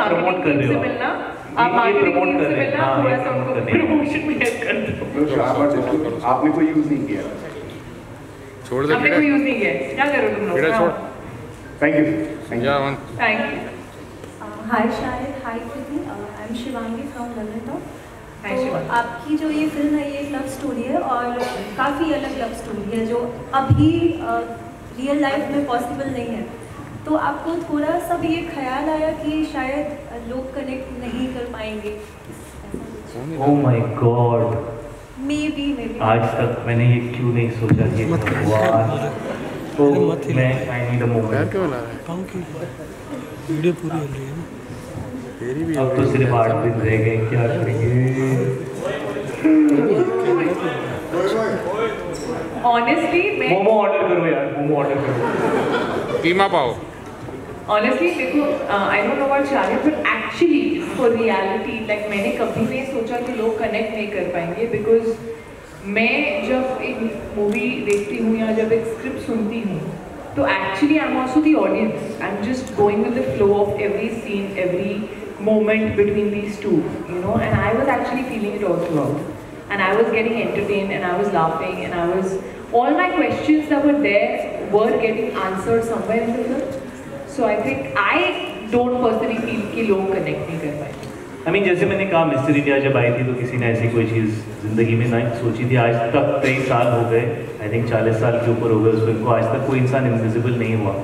Marketing team से मिलना, आप मार्केटिंग टीम से मिलना, थोड़ा सा उनको प्रमोशन में हेल्प कर दो। आपने कोई यूज नहीं किया, छोड़ दे, आपने कोई यूज नहीं किया, क्या करो तुम लोग? छोड़। Thank you. Thank you. Hi Shahid, hi Kriti, I am Shivangi from London. Hi तो शिवांगी। आपकी जो ये फिल्म है, ये एक लव स्टोरी है और काफ़ी अलग लव स्टोरी है जो अभी रियल लाइफ में पॉसिबल नहीं है। तो आपको थोड़ा सा भी ये ख्याल आया कि शायद लोग कनेक्ट नहीं कर पाएंगे? Oh my God, may be आज तक मैंने ये क्यों नहीं सोचा कि भगवान, तो मैं आई नीड अ मोमेंट। क्यों ला रहा है? वीडियो पूरी हो रही है ना तेरी भी। अब तो सिर्फ 8 दिन रह गए, क्या करेंगे? ऑनेस्टली मैं मोमो ऑर्डर करो यार, मोमो ऑर्डर करो, कीमा पाओ। ऑनेस्टली देखो, आई don't know about Shahid, but actually for reality like मैंने कभी नहीं सोचा कि लोग कनेक्ट नहीं कर पाएंगे, बिकॉज मैं जब एक मूवी देखती हूँ या जब एक स्क्रिप्ट सुनती हूँ तो actually I am also the audience, I am just going with the flow of every scene, every moment between these two, you know, and I was actually feeling it all throughout, and I was getting entertained, and I was laughing, and I was, all my questions that were there were getting answered somewhere in the film. So I think I don't personally feel कि लोग connect नहीं कर पाए। I mean, जैसे मैंने कहा mister India जब आई थी तो किसी ने ऐसी कोई चीज़ ज़िंदगी में नहीं सोची थी। आज तक कई साल हो गए, आई थिंक 40 साल के ऊपर हो गए उस फिल्म को, आज तक कोई इंसान इनविजिबल नहीं हुआ,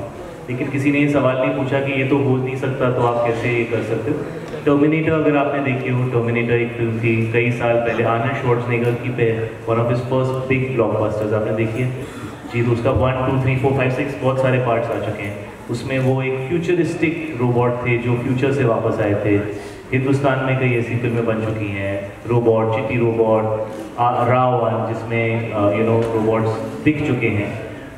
लेकिन किसी ने ये सवाल नहीं पूछा कि ये तो हो नहीं सकता, तो आप कैसे ये कर सकते हो? टर्मिनेटर अगर आपने देखी हो, टर्मिनेटर एक फिल्म थी कई साल पहले, आर्नल्ड श्वार्ज़नेगर की पे one of his first big blockbusters, आपने देखी है जी? तो उसका 1, 2, 3, 4, 5, 6 बहुत सारे पार्ट्स आ चुके हैं। उसमें वो एक फ्यूचरिस्टिक रोबोट थे जो फ्यूचर से वापस आए थे। हिंदुस्तान में कई ऐसी फिल्में बन चुकी हैं, रोबोट, चिट्टी रोबोट, रावण, जिसमें रोबोट्स दिख चुके हैं।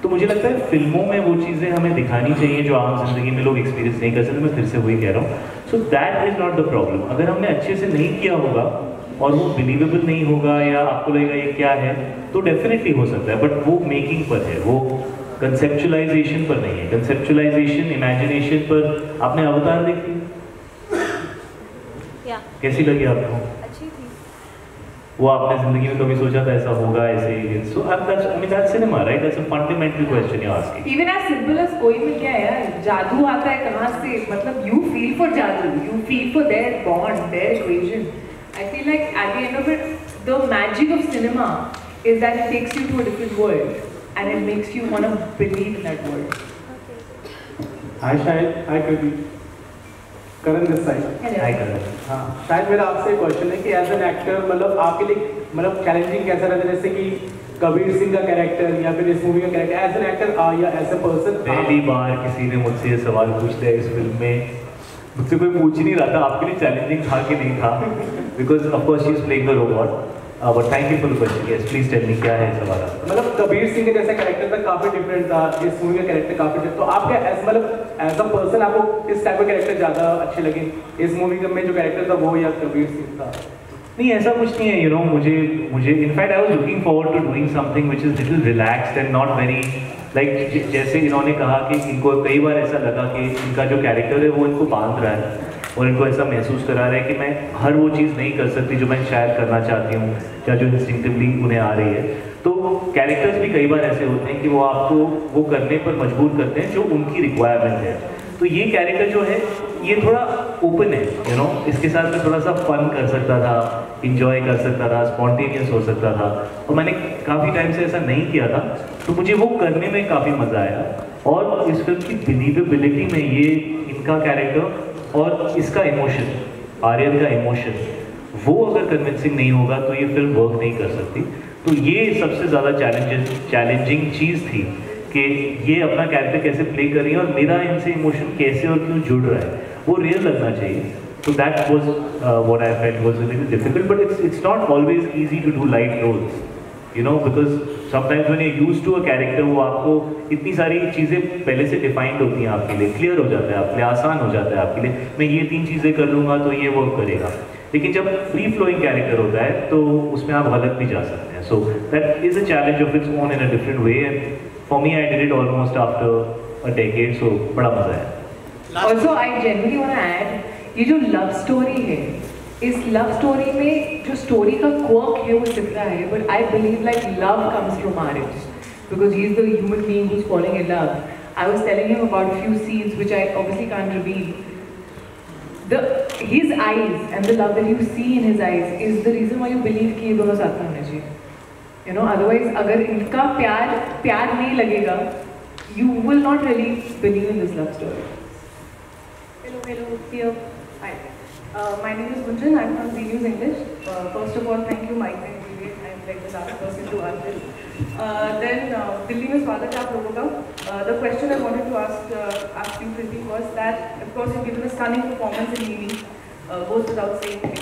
तो मुझे लगता है फिल्मों में वो चीज़ें हमें दिखानी चाहिए जो आम जिंदगी में लोग एक्सपीरियंस नहीं कर सकते। मैं फिर से वही कह रहा हूँ, सो that is not the problem. अगर हमने अच्छे से नहीं किया होगा और वो बिलीवेबल नहीं होगा या आपको लगेगा ये क्या है, तो डेफिनेटली हो सकता है, बट वो मेकिंग पर है, वो कंसेप्चुलाइजेशन पर नहीं है। कंसेप्चुलाइजेशन, इमेजिनेशन पर। आपने अवतार देखी? कैसी लगी आपको? अच्छी थी। वो आपने जिंदगी में कभी सोचा था ऐसा होगा ऐसे? So that's cinema, right? That's a fundamental question you asking. Even as simple as कोई भी क्या है यार, जादू आता है कहाँ से? मतलब यू फील फॉर जादू, you feel for their bond, their equation. I feel like at the end of it the magic of cinema is that it takes you to a different world and it makes you want to believe in that world. Hi Shahid, hi Kriti. Karan this side. Hello. Hi Karan. हाँ, शायद मेरा आपसे question है कि as an actor मतलब आपके लिए मतलब चैलेंजिंग कैसा रहता है, जैसे कि कबीर सिंह का कैरेक्टर या फिर इस मूवी का कैरेक्टर एज एन एक्टर या एज ए पर्सन? पहली बार किसी ने मुझसे ये सवाल पूछ लिया इस फिल्म में। मुझसे कोई पूछ ही नहीं रहा था आपके लिए चैलेंजिंग था कि नहीं था, because of course she is playing the robot. But thank you for the question. Yes please tell me, क्या है सवाल आपका? मतलब कबीर सिंह के जैसा कैरेक्टर था, काफी डिफरेंट था, इस मूवी का कैरेक्टर काफी डिफरेंट। तो आपके मतलब एज अ पर्सन आपको किस टाइप का कैरेक्टर ज्यादा अच्छे लगे, इस मूवी में जो कैरेक्टर था वो या कबीर सिंह था? नहीं, ऐसा कुछ नहीं है, मुझे in fact I was looking forward to doing something which is little relaxed and not very like, जैसे इन्होंने कहा कि इनको कई बार ऐसा लगा कि इनका जो कैरेक्टर है वो इनको बांध रहा है और इनको ऐसा महसूस करा रहा है कि मैं हर वो चीज़ नहीं कर सकती जो मैं शायद करना चाहती हूँ या जो इंस्टिंक्टिवली उन्हें आ रही है। तो कैरेक्टर्स भी कई बार ऐसे होते हैं कि वो आपको वो करने पर मजबूर करते हैं जो उनकी रिक्वायरमेंट है। तो ये कैरेक्टर जो है ये थोड़ा ओपन है, इसके साथ मैं थोड़ा सा फन कर सकता था, इंजॉय कर सकता था, स्पॉन्टेनियस हो सकता था, और मैंने काफ़ी टाइम से ऐसा नहीं किया था, तो मुझे वो करने में काफ़ी मज़ा आया। और इस फिल्म की बिलीवेबिलिटी में ये इनका कैरेक्टर और इसका इमोशन, आर्यन का इमोशन, वो अगर कन्विंसिंग नहीं होगा तो ये फिल्म वर्क नहीं कर सकती। तो ये सबसे ज़्यादा चैलेंजिंग चीज़ थी कि ये अपना कैरेक्टर कैसे प्ले कर रही है और मेरा इनसे इमोशन कैसे और क्यों जुड़ रहा है, वो रियल लगना चाहिए। तो that was what I felt was little difficult, but it's not always easy to do light roles, because sometimes when you used to a character, वो आपको इतनी सारी चीज़ें पहले से डिफाइंड होती हैं आपके लिए, क्लियर हो जाता है आपके लिए, आसान हो जाता है आपके लिए, मैं ये 3 चीज़ें कर लूँगा तो ये वर्क करेगा। लेकिन जब फ्री फ्लोइंग कैरेक्टर होता है तो उसमें आप गलत भी जा सकते हैं। So that is a challenge of its own in a different way, and for me I did it almost after a decade, so बड़ा मज़ा आया। Also, I genuinely want to add, ये जो लव स्टोरी है, इस love story में जो story का क्वर्क है वो दिख रहा है, but I believe like love comes from marriage because he is the human being who's falling in love. I was telling him about a few scenes which I obviously can't reveal. His eyes and the love that you see in his eyes is the reason why you believe कि ये दोनों साथ में होने चाहिए. You know, otherwise अगर इनका प्यार नहीं लगेगा, you will not really believe in this love story. Hello, here. Hi. My name is Gunjan. I'm from Z News English. First of all, thank you, Mike and Juliet. I'm like the last person to ask this. Then, Delhi में स्वागत है आप लोगों का. The question I wanted to ask you, Kriti, was that, of course, you've given a stunning performance in Mimi. Goes without saying, it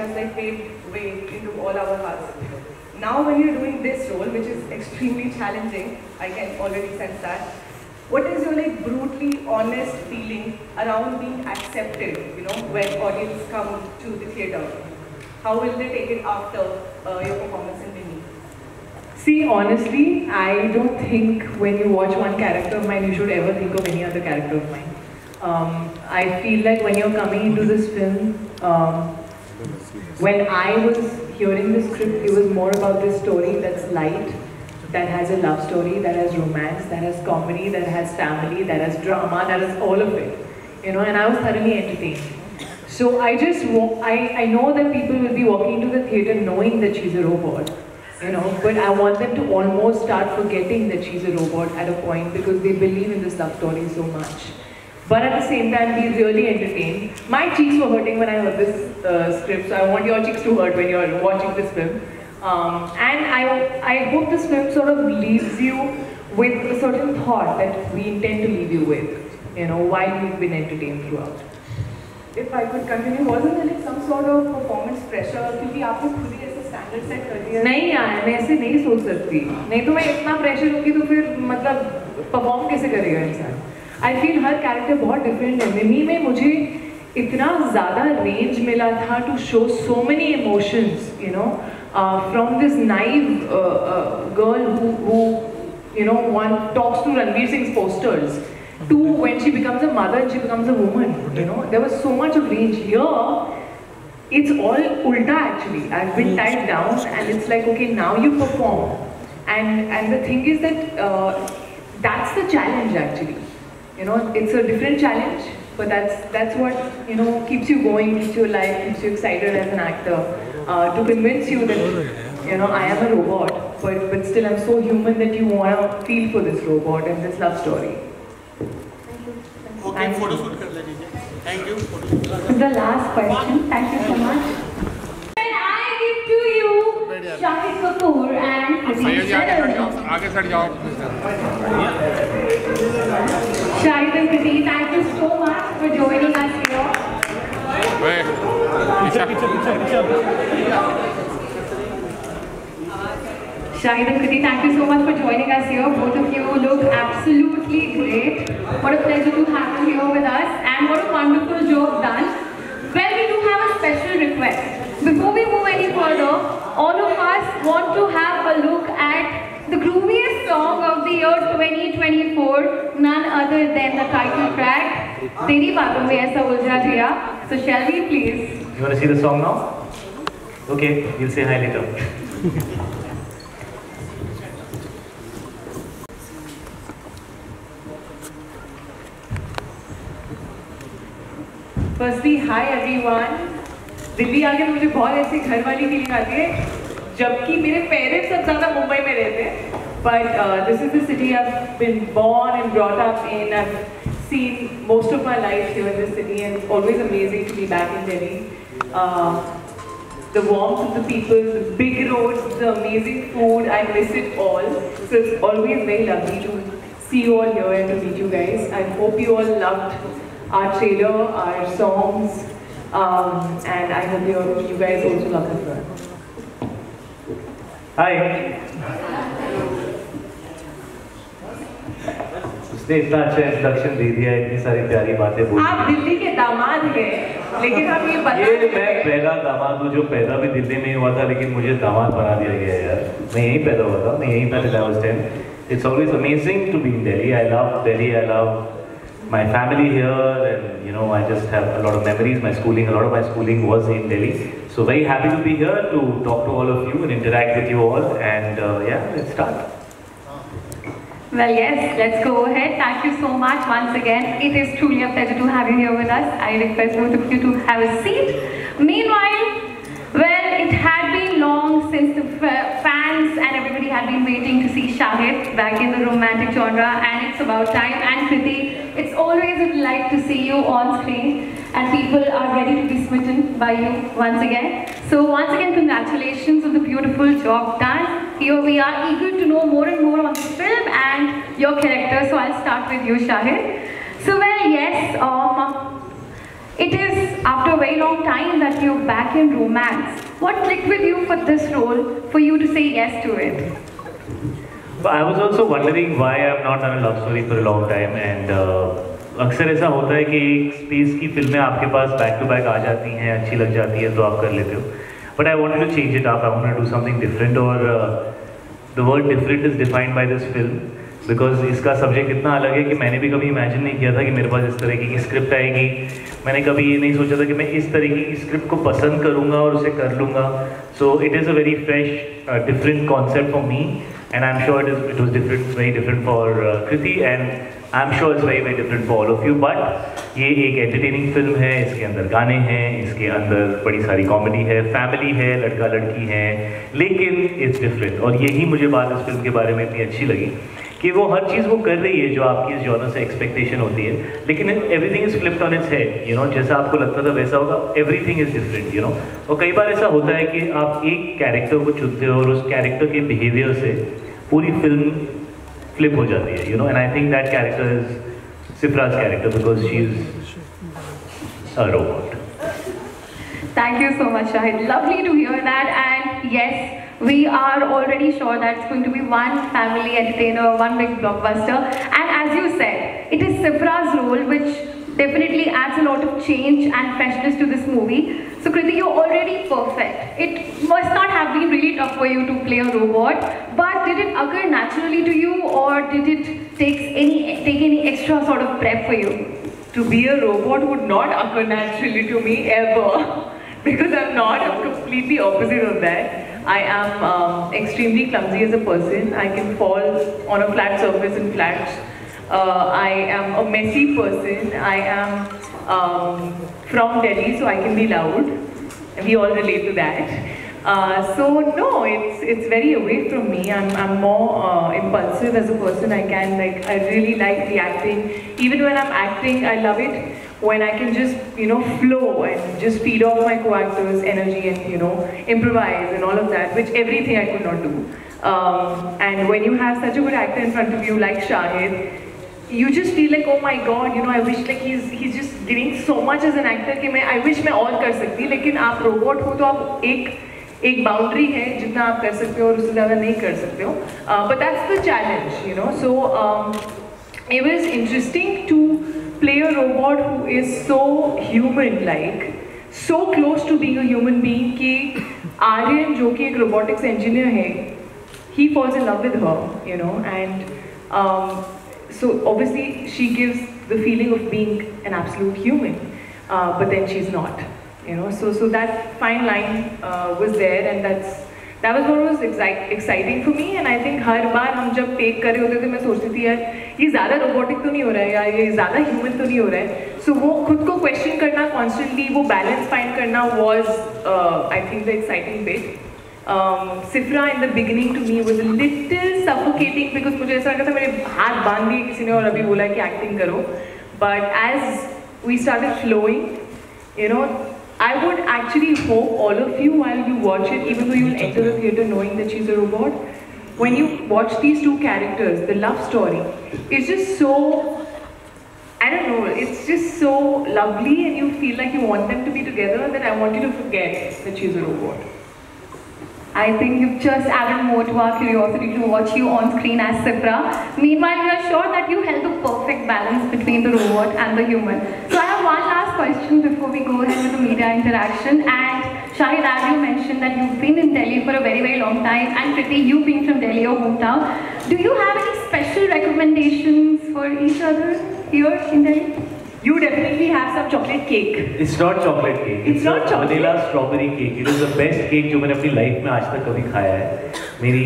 has like paved way into all our hearts. Now, when you're doing this role, which is extremely challenging, I can already sense that. What is your like brutally honest feeling around being accepted? When audience come to the theatre, how will they take it after your performance in Mimi? See, honestly, I don't think when you watch one character of mine, you should ever think of any other character of mine. I feel like when you're coming into this film, when I was hearing the script, it was more about this story that's light, that has a love story, that has romance, that has comedy, that has family, that has drama, that has all of it. And I was thoroughly entertained. So I know that people will be walking into the theatre knowing that she's a robot. But I want them to almost start forgetting that she's a robot at a point because they believe in this love story so much. But at the same time, be really entertained. My cheeks were hurting when I heard this script, so I want your cheeks to hurt when you're watching this film. And I hope this film sort of leaves you with a certain thought that we intend to leave you with, while you've been entertained throughout. If I could continue, wasn't there like some sort of performance pressure? क्योंकि आपने खुद ही ऐसा standard set कर दिया. नहीं यार, मैं ऐसे नहीं सोच सकती. नहीं तो मैं इतना प्रेशर होगी तो फिर मतलब परफॉर्म कैसे करेगा इंसान. आई फील हर कैरेक्टर बहुत डिफरेंट है. मिमी में मुझे इतना ज़्यादा रेंज मिला था to show so many emotions, from this naive girl who one talks to Ranveer Singh's posters, to when she becomes a mother and she becomes a woman. There was so much of range. Here, it's all ulta actually. I've been tied down and it's like, okay, now you perform. And the thing is that that's the challenge actually. It's a different challenge, but that's what keeps you going, keeps you alive, keeps you excited as an actor. To convince you that I am a robot, but still I'm so human that you want to feel for this robot and this love story. Okay, photo shoot kar लीजिए. Thank you. The last question. Thank you so much. And I give to you Shahid Kapoor and Kriti Saran. आगे sir जाओ. Shahid and Kriti, thank you so much for joining us here. Shahid and Kriti, thank you so much for joining us here. Both of you look absolutely great. What a pleasure to have you here with us, and what a wonderful job done. Well, we do have a special request. Before we move any further, all of us want to have a look at the grooviest song of the year 2024, none other than the title track, Teri Baaton Mein Aisa Uljha Jiya. So shall we please? You want to see the song now? Okay, you'll say hi later. Firstly, hi everyone. Delhi आके मुझे बहुत ऐसी घर वाली feeling आती है, जबकि मेरे पेरेंट्स सब ज़्यादा मुंबई में रहते हैं. But this is the city I've been born and brought up in. I've seen most of my life here in this city, and it's always amazing to be back in Delhi. The warmth of the people, the big roads, the amazing food, I miss it all. So it's always very lovely to see you all here and to meet you guys. I hope you all loved our trailer, our songs, and I hope you guys also love the film. Hi. उसने इतना अच्छा introduction दे दिया, इतनी सारी प्यारी बातें बोली. आप दिल्ली के दामाद हैं, लेकिन हम ये बता. ये मैं पहला दामाद हूँ जो पैदा भी दिल्ली में ही हुआ था, लेकिन मुझे दामाद बना दिया गया है यार. मैं यहीं पैदा हुआ था, मैं यहीं था till I was 10. It's always amazing to be in Delhi. I love Delhi. I love my family here, and you know, I just have a lot of memories. A lot of my schooling was in Delhi. So very happy to be here to talk to all of you and interact with you all. And yeah, let's start. Well, yes, let's go ahead. Thank you so much once again. It is truly a pleasure to have you here with us. I request both of you to have a seat. Meanwhile, well, it had been long since the fans and everybody had been waiting to see Shahid back in the romantic genre, and it's about time. And Kriti, it's always a delight to see you on screen, and people are ready to be smitten by you once again. So once again, congratulations on the beautiful job done. Here we are eager to know more and more on the film and your character. So I'll start with you, Shahid. So well, yes, it is after a very long time that you're back in romance. What clicked with you for this role, for you to say yes to it? I was also wondering why I have not done a love story for a long time, and अक्सर ऐसा होता है कि एक space की फिल्में आपके पास back to back आ जाती हैं, अच्छी लग जाती है तो आप कर लेते हो. But I wanted to change it up. I wanted to do something different, और the word different is defined by this film because इसका सब्जेक्ट इतना अलग है कि मैंने भी कभी इमेजिन नहीं किया था कि मेरे पास इस तरह की स्क्रिप्ट आएगी. मैंने कभी ये नहीं सोचा था कि मैं इस तरीके की स्क्रिप्ट को पसंद करूँगा और उसे कर लूँगा. So it is a very fresh, different concept for me, and I'm sure it was different, very different for Kriti, and I'm sure it's very different for all of you. But ये एक entertaining film है, इसके अंदर गाने हैं, इसके अंदर बड़ी सारी कॉमेडी है, फैमिली है, लड़का लड़की है, लेकिन it's different. और यही मुझे बात इस फिल्म के बारे में इतनी अच्छी लगी कि वो हर चीज़ वो कर रही है जो आपकी इस जॉनर से एक्सपेक्टेशन होती है, लेकिन everything is flipped on its head. You know, जैसा आपको लगता था वैसा होगा. Everything is different. You know, और कई बार ऐसा होता है कि आप एक कैरेक्टर को चुनते हो और उस कैरेक्टर के बिहेवियर से पूरी फिल्म फ्लिप हो जाती है. You know, and I think that character is Sifra's character because she is a robot. Thank you so much, Shahid. Lovely to hear that. And yes, we are already sure that it's going to be one family entertainer, one big blockbuster. And as you said, it is Sifra's role which definitely adds a lot of change and freshness to this movie. So Kriti, you're already perfect. It must not have been really tough for you to play a robot, but did it occur naturally to you, or did it take any extra sort of prep for you? To be a robot would not occur naturally to me ever. Because I'm not, I'm completely opposite of that. I am extremely clumsy as a person. I can fall on a flat surface in flats. I am a messy person. I am from Delhi, so I can be loud. We all relate to that. So no, it's very away from me. I'm more impulsive as a person. I really like reacting. Even when I'm acting, I love it when I can just, you know, flow and just feed off my co-actors' energy and, you know, improvise and all of that, which everything I could not do. And when you have such a good actor in front of you like Shahid, you just feel like, oh my God, you know, I wish like he's just giving so much as an actor कि I wish मैं और कर सकती, लेकिन आप robot हो तो आप एक बाउंड्री है जितना आप कर सकते हो और उससे ज़्यादा नहीं कर सकते हो. But that's the challenge, you know. So it was interesting to play a robot who is so human-like, so close to being a human being कि Aryan जो कि एक robotics engineer है, he falls in love with her, you know, and so obviously she gives the feeling of being an absolute human, but then she's not, you know. So that fine line was there, and that was what was exciting for me. And I think हर बार हम जब take कर रहे होते थे मैं सोचती थी यार ये ज़्यादा रोबोटिक तो नहीं हो रहा है, यार ये ज़्यादा ह्यूमन तो नहीं हो रहा है. सो वो खुद को क्वेश्चन करना कॉन्स्टेंटली, वो बैलेंस फाइंड करना was I think the exciting bit. Sifra in the beginning to me was a little suffocating because मुझे ऐसा लगा था मेरे हाथ बांध दिए किसी ने और अभी बोला कि एक्टिंग करो. But as we started flowing, you know, I would actually hope all of you, while you watch it, even though you will enter the theatre knowing that she's a robot, when you watch these two characters, the love story, it's just so, I don't know, it's just so lovely, and you feel like you want them to be together, that I want you to forget that she's a robot. I think you've just added more to our curiosity to watch you on screen as Sifra. Meanwhile, we are sure that you held the perfect balance between the robot and the human. So I have one last question before we go ahead with the media interaction. And Shahid, as you mentioned that you've been in Delhi for a very long time, and Kriti, you being from Delhi, your hometown, do you have any special recommendations for each other? here in Delhi? You definitely have some chocolate cake. It's not chocolate cake. It's not chocolate. Vanilla strawberry cake. It is the best cake जो मैंने अपनी life में आज तक कभी खाया है. मेरी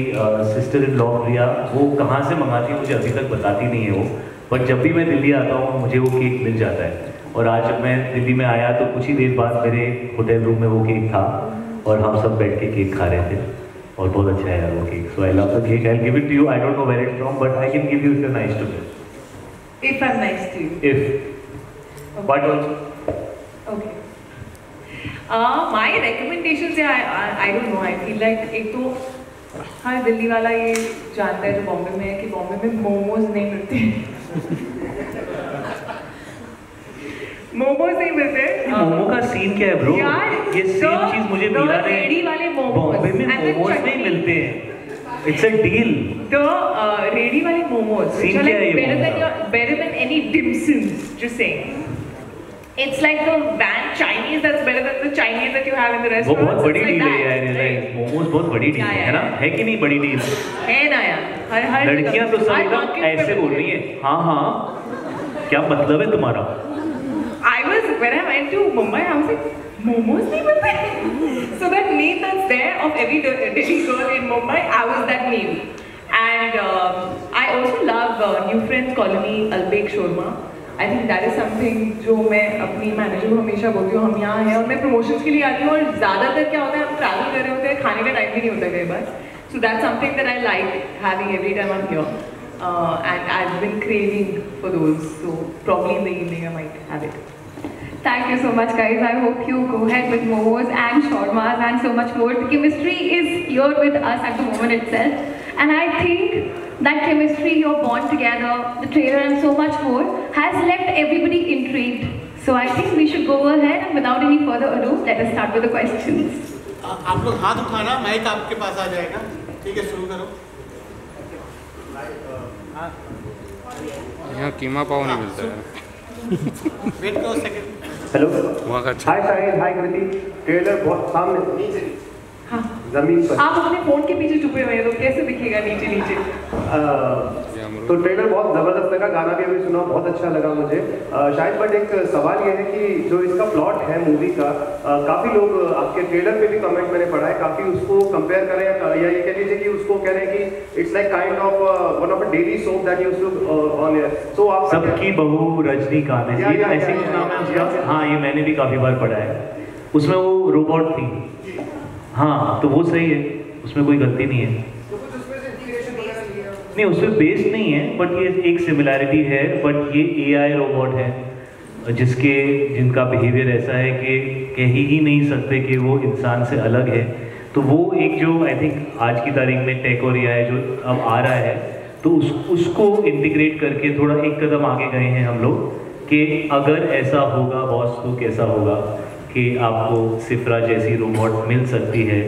सिस्टर इन लॉ प्रिया वो कहाँ से मंगाती है मुझे अभी तक बताती नहीं है वो. बट जब भी मैं दिल्ली आता हूँ मुझे वो केक मिल जाता है. और आज जब मैं दिल्ली में आया तो कुछ ही देर बाद मेरे होटल रूम में वो केक था और हम सब बैठ के केक खा रहे थे और बहुत अच्छा है यार वो cake. So I love the cake. I give it to you. I don't know where it's from but I can give you if you are nice to me. If I'm nice to you. If but also Okay. My recommendations है I don't know. I feel like एक तो हर दिल्ली वाला ये जानता है जो बॉम्बे में है कि बॉम्बे में मोमोज नहीं मिलते. मोमोज नहीं मिलते. मोमो का सीन क्या है ब्रो? ये सेम चीज मुझे मिला नहीं. रेडी वाले मोमोज बॉम्बे में मोमोज नहीं मिलते हैं. It's a deal. तो रेडी वाले मोमोज Scene क्या है ये better than any dim sums. Just saying. It's like the van Chinese that's better than the Chinese that you have in the वो restaurant. बहुत बड़ी डील है यार. रियलाइज मोमोज बहुत बड़ी डील है ना? है कि नहीं बड़ी डील? है ना यार. हर लड़कियां तो सब एकदम ऐसे बोल रही हैं. हाँ हाँ क्या मतलब है तुम्हारा? When I went to Mumbai, I was like, momos nahi milte. So that meme that's there of every Delhi girl in Mumbai, I was that meme. And I also love New Friends Colony, Albek Shawarma. I think that is something जो मैं अपनी manager को हमेशा बोलती हूँ. हम यहाँ हैं और मैं प्रमोशंस के लिए आती हूँ और ज़्यादातर क्या होता है हम ट्रैवल कर रहे होते हैं खाने का टाइम भी नहीं होता कई बार. So that's something that I like having every time I'm here. And I've been craving for those. So probably in the evening I might have it. Thank you so much, guys. I hope you go ahead with momos and shawarmas and so much more. The chemistry is here with us at the moment itself. And I think that chemistry, your bond together, the trailer and so much more has left everybody intrigued. So I think we should go ahead and without any further ado, let us start with the questions. आप लोग हाथ उठाना, mic आपके पास आ जाएगा. ठीक है, शुरू करो. यहाँ कीमा पाव नहीं मिलता है. वेट करो सेकंड. हेलो. वहाँ का हाय शाहिद, हाय कृति. ट्रेलर बहुत सामने हाँ. जमीन पर. आप अपने फोन के पीछे छुपे हुए हैं तो कैसे दिखेगा नीचे नीचे? तो ट्रेलर बहुत ज़बरदस्त लगा. गाना भी अभी सुना, बहुत अच्छा लगा मुझे. शायद बट एक सवाल ये है कि जो इसका प्लॉट है मूवी का, काफ़ी लोग आपके ट्रेलर पे भी कमेंट मैंने पढ़ा है, काफ़ी उसको कंपेयर कर रहे हैं या ये कह लीजिए कि उसको कह रहे हैं कि it's like kind of one of a daily soap that used to on air. So आप सबकी बहू रजनीकांत है. ये ऐसे कुछ नाम है उसका. हाँ ये मैंने भी काफ़ी बार पढ़ा है. उसमें वो रोबोट थी. हाँ तो वो सही है, उसमें कोई गलती नहीं है. नहीं उसमें बेस्ड नहीं है बट ये एक सिमिलैरिटी है. बट ये AI रोबोट है जिनका बिहेवियर ऐसा है कि कह ही नहीं सकते कि वो इंसान से अलग है. तो वो एक जो आई थिंक आज की तारीख में टेक और AI जो अब आ रहा है तो उसको इंटीग्रेट करके थोड़ा एक कदम आगे गए हैं हम लोग कि अगर ऐसा होगा बॉस तो कैसा होगा कि आपको सिफ्रा जैसी रोबोट मिल सकती है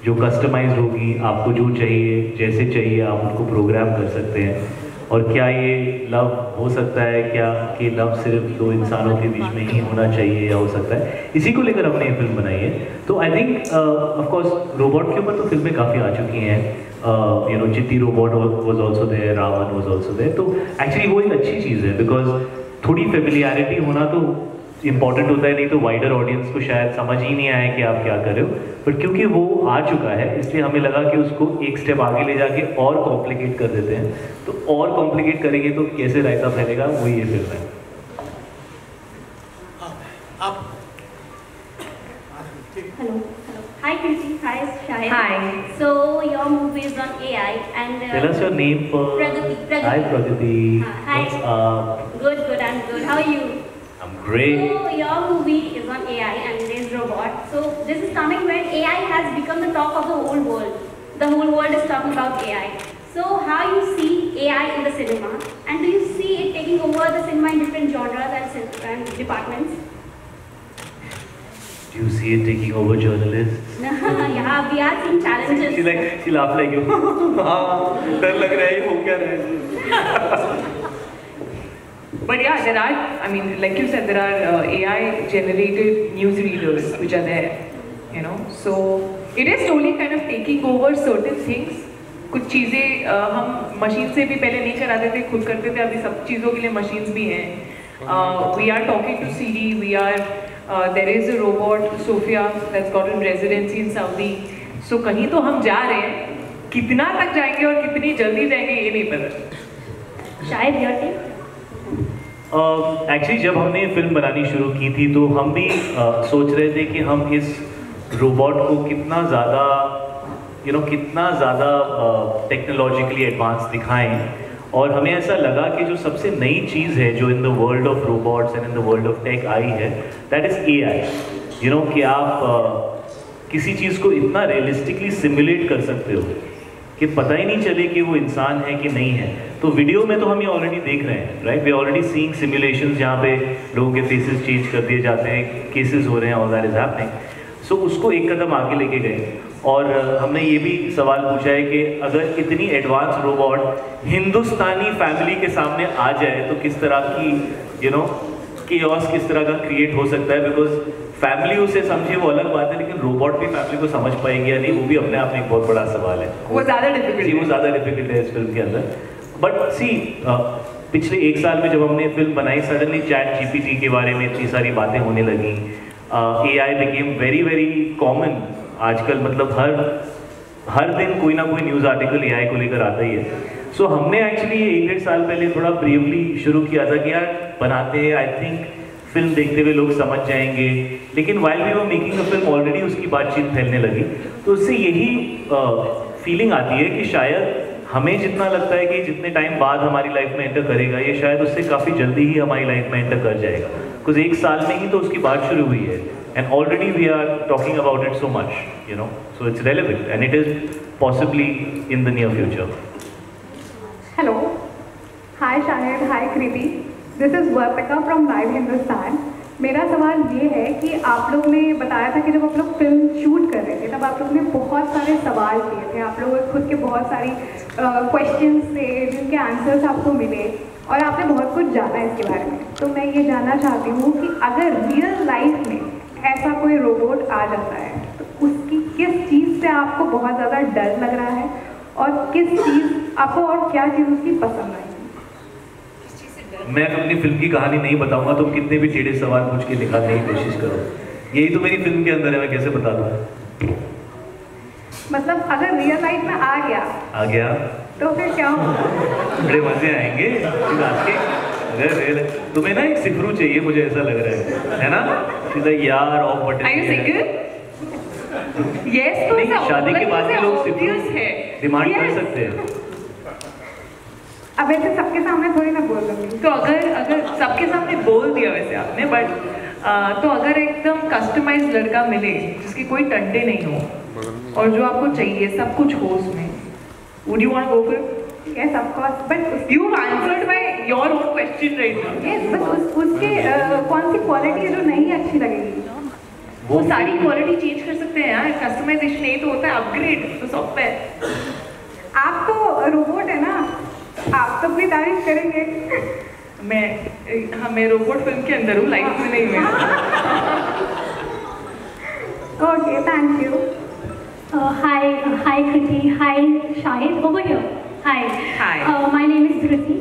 जो कस्टमाइज होगी. आपको जो चाहिए जैसे चाहिए आप उनको प्रोग्राम कर सकते हैं. और क्या ये लव हो सकता है क्या कि लव सिर्फ दो इंसानों के बीच में ही होना चाहिए या हो सकता है, इसी को लेकर हमने ये फिल्म बनाई है. तो I think of course robot के ऊपर तो फिल्में काफ़ी आ चुकी हैं. You know Chitti robot was also there, Ravan was also there. तो एक्चुअली वो एक अच्छी चीज़ है बिकॉज थोड़ी फेमिलियरिटी होना तो इम्पॉर्टेंट होता है. नहीं तो वाइडर ऑडियंस को शायद समझ ही नहीं आया कि आप क्या कर रहे हो. बट क्योंकि वो आ चुका है इसलिए हमें लगा कि उसको एक स्टेप आगे ले जाके और कॉम्प्लिकेट कर देते हैं. तो और कॉम्प्लिकेट करेंगे तो कैसे रायता फैलेगा, वही ये फिल्म है. Hello. Hi Kriti. Hi Shahid. Hi. So your movie is on AI and Tell us your name first. Pragati. Hi Pragati. Hi. What's up? Good. I'm good. How are you? I'm great. So your movie is on AI and there's robot. So this is coming when AI has become the talk of the whole world. The whole world is talking about AI. So how you see AI in the cinema, and do you see it taking over the cinema in different genres and departments? Do you see it taking over journalists? Yeah, we are seeing challenges. She laughed like you. हाँ, डर लग रहा है हो क्या रहा है. But yeah, there are, I mean, like you said, there are AI-generated newsreaders which are there, you know. So it is slowly kind of taking over certain things. कुछ चीज़ें हम मशीन से भी पहले नहीं कराते थे, खुद करते थे, अभी सब चीज़ों के लिए मशीन्स भी हैं। We are talking to Siri, we are there is a robot Sophia that's got in residency in Saudi. So कहीं तो हम जा रहे हैं, कितना तक जाएंगे और कितनी जल्दी जाएंगे ये नहीं पता। शायद एक्चुअली जब हमने फिल्म बनानी शुरू की थी तो हम भी सोच रहे थे कि हम इस रोबोट को कितना ज़्यादा कितना ज़्यादा टेक्नोलॉजिकली एडवांस दिखाएं, और हमें ऐसा लगा कि जो सबसे नई चीज़ है जो in the world of robots and in the world of tech आई है, दैट इज़ AI। कि आप किसी चीज़ को इतना रियलिस्टिकली सिमुलेट कर सकते हो कि पता ही नहीं चले कि वो इंसान है कि नहीं है। तो वीडियो में तो हम ये ऑलरेडी देख रहे हैं, right? We already seeing simulations जहाँ पे लोगों के फेसेस चेंज कर दिए जाते हैं, केसेस हो रहे हैं, ऑल दैट इज हैपनिंग। सो उसको एक कदम आगे लेके गए और हमने ये भी सवाल पूछा है कि अगर इतनी एडवांस रोबोट हिंदुस्तानी फैमिली के सामने आ जाए तो किस तरह की केओस किस तरह का क्रिएट हो सकता है। बिकॉज फैमिली उसे समझे वो अलग बात है, लेकिन रोबोट भी फैमिली को समझ पाएगी या नहीं, वो भी अपने आप में एक बहुत बड़ा सवाल है। वो ज़्यादा डिफिकल्ट है इस फिल्म के अंदर। बट सी पिछले 1 साल में जब हमने फिल्म बनाई, सडनली ChatGPT के बारे में इतनी सारी बातें होने लगी। AI became very very common आजकल, मतलब हर दिन कोई ना कोई न्यूज़ आर्टिकल AI को लेकर आता ही है। सो हमने एक्चुअली 1-1.5 साल पहले थोड़ा ब्रेवली शुरू किया था कि यार बनाते हैं, आई थिंक फिल्म देखते हुए लोग समझ जाएंगे। लेकिन while we were making a film already उसकी बातचीत फैलने लगी, तो उससे यही फीलिंग आती है कि शायद हमें जितना लगता है कि जितने टाइम बाद हमारी लाइफ में एंटर करेगा, ये शायद उससे काफ़ी जल्दी ही हमारी लाइफ में एंटर कर जाएगा। बिकॉज 1 साल में ही तो उसकी बात शुरू हुई है, and already we are talking about it so much, so it's relevant and it is possibly in the near future. Hello, hi Shahid, hi Kriti, this is Vartika from Live Hindustan. मेरा सवाल ये है कि आप लोग ने बताया था कि जब आप लोग फिल्म शूट कर रहे थे तब आप लोग ने बहुत सारे सवाल किए थे, आप लोगों के खुद के बहुत सारी क्वेश्चंस थे जिनके आंसर्स आपको मिले और आपने बहुत कुछ जाना इसके बारे में। तो मैं ये जानना चाहती हूँ कि अगर रियल लाइफ में ऐसा कोई रोबोट आ जाता है तो उसकी किस चीज़ से आपको बहुत ज़्यादा डर लग रहा है और किस चीज़ आपको और क्या चीज़ उसकी पसंद आई? मैं अपनी फिल्म की कहानी नहीं बताऊंगा, तुम कितने भी टेढ़े सवाल पूछ के दिखाने की कोशिश करो। यही तो मेरी फिल्म के अंदर है, मैं कैसे बता दूँ? मतलब अगर रियल लाइफ में आ गया तो फिर क्या होगा? बड़े मजे आएंगे के। अगर तुम्हें ना एक सिफरू चाहिए, मुझे ऐसा लग रहा है ना? सीधा यार off button. Are you single? Yes, तो नहीं, शादी के बाद भी लोग सिफरू डिमांड कर सकते हैं। अब ऐसे सबके सामने थोड़ी ना बोल दूँगी। तो अगर सबके सामने बोल दिया वैसे आपने, बट तो अगर एकदम कस्टमाइज लड़का मिले जिसकी कोई टंटे नहीं हो और जो आपको चाहिए सब कुछ हो उसमें, would you want to go for it? Yes, of course, but you answered my your own question right now. Yes, but उसके कौन सी क्वालिटी है जो नहीं अच्छी लगेगी? वो सारी क्वालिटी चेंज कर सकते हैं यार, कस्टमाइजेशन यही तो होता है, अपग्रेड तो सॉफ्टवेयर। आप तो रोबोट है ना, आप तो भी तारीफ करेंगे। मैं रोबोट फिल्म के अंदर हूँ, लाइफ में नहीं हुई। Okay, thank you. Hi Kriti, hi Shahid, over here. Hi. My name is Kriti.